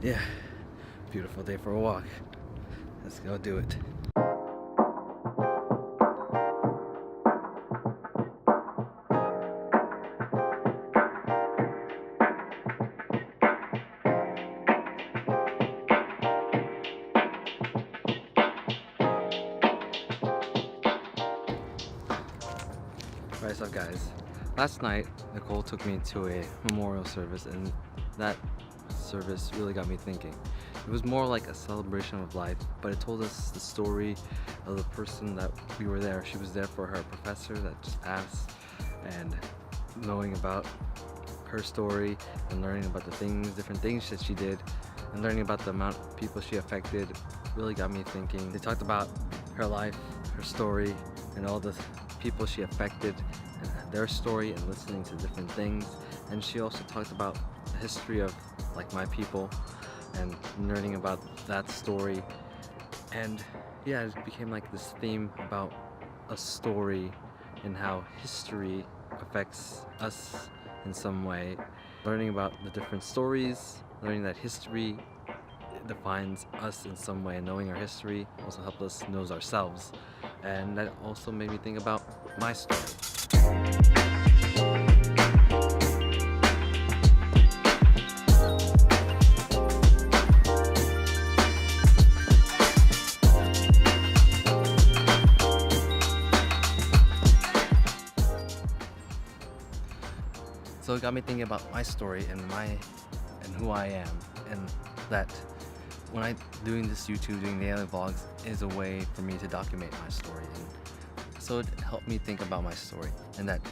Yeah, beautiful day for a walk. Let's go do it. Alright, so guys, last night Nicole took me to a memorial service, and that service really got me thinking. It was more like a celebration of life, but it told us the story of the person that we were there. She was there for her professor that just passed, and knowing about her story and learning about the different things that she did, and learning about the amount of people she affected really got me thinking. They talked about her life, her story, and all the people she affected and their story, and listening to different things. And she also talked about the history of like my people and learning about that story. And yeah, it became like this theme about a story and how history affects us in some way. Learning about the different stories, learning that history defines us in some way, and knowing our history also helps us know ourselves. And that also made me think about my story. So it got me thinking about my story and who I am, and that when I doing this YouTube, doing daily vlogs is a way for me to document my story. And so it helped me think about my story, and that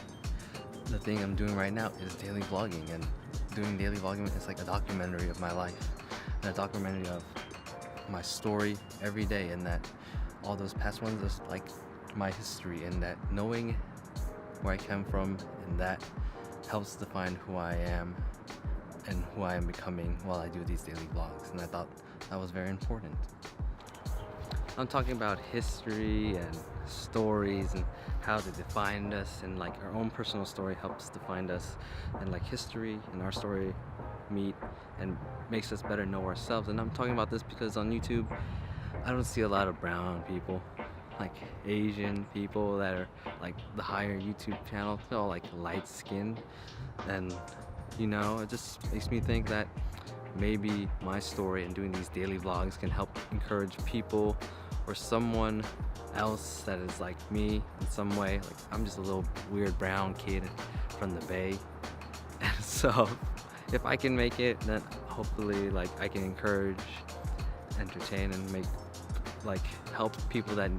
the thing I'm doing right now is daily vlogging, and doing daily vlogging is like a documentary of my life, and a documentary of my story every day, and that all those past ones is like my history, and that knowing where I come from, and that helps define who I am and who I am becoming while I do these daily vlogs. And I thought that was very important. I'm talking about history and stories and how they defined us, and like our own personal story helps define us, and like history and our story meet and makes us better know ourselves. And I'm talking about this because on YouTube I don't see a lot of brown people, like Asian people that are like the higher YouTube channel. They're all like light skinned, and you know, it just makes me think that maybe my story and doing these daily vlogs can help encourage people or someone else that is like me in some way. Like I'm just a little weird brown kid from the Bay, and so if I can make it, then hopefully like I can encourage, entertain, and make like help people that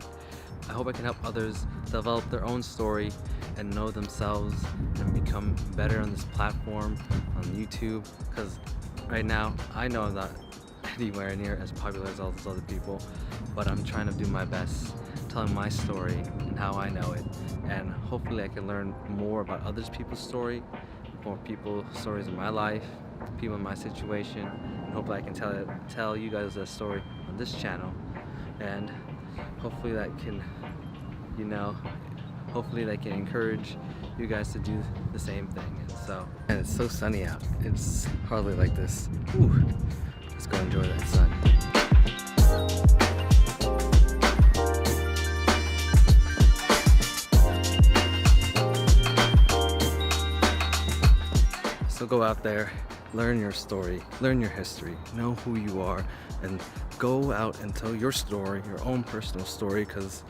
I hope I can help others develop their own story and know themselves and become better on this platform on YouTube. Because right now I know I'm not anywhere near as popular as all those other people, but I'm trying to do my best telling my story and how I know it, and hopefully I can learn more about others people's story, more people's stories in my life, people in my situation, and hopefully I can tell you guys that story on this channel. And hopefully that can, you know, hopefully that can encourage you guys to do the same thing. And it's so sunny out. It's hardly like this. Ooh, let's go enjoy that sun. So go out there, learn your story, learn your history, know who you are, and go out and tell your story, your own personal story, because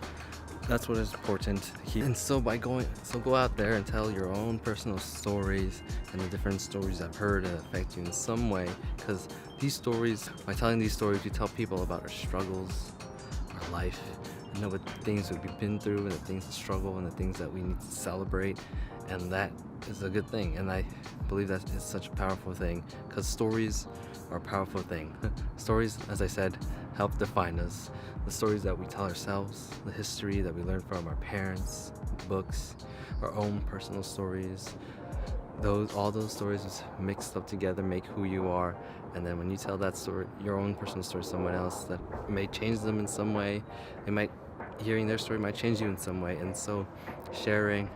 that's what is important. And so go out there and tell your own personal stories and the different stories I've heard that affect you in some way, because these stories, by telling these stories, we tell people about our struggles, our life, you know, what things that we've been through, and the things to struggle, and the things that we need to celebrate. And that is a good thing, and I believe that is such a powerful thing, because stories are a powerful thing. Stories, as I said, help define us. The stories that we tell ourselves, the history that we learn from our parents, books, our own personal stories, all those stories mixed up together make who you are. And then when you tell that story, your own personal story, to someone else, that may change them in some way. Hearing their story might change you in some way. And so sharing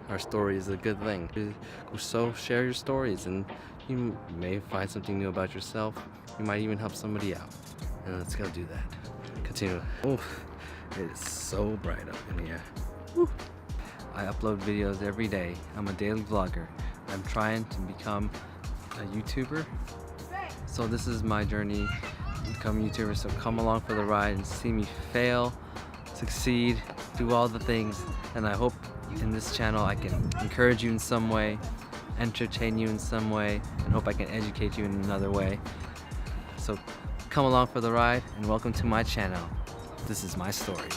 our story is a good thing. So share your stories, and you may find something new about yourself, you might even help somebody out. And let's go do that. Continue. Oh, it is so bright up in here. Woo. I upload videos every day. I'm a daily vlogger. I'm trying to become a YouTuber. So this is my journey to become a YouTuber. So come along for the ride and see me fail, succeed, do all the things. And I hope in this channel I can encourage you in some way, entertain you in some way, and hope I can educate you in another way. So come along for the ride and welcome to my channel. This is my story.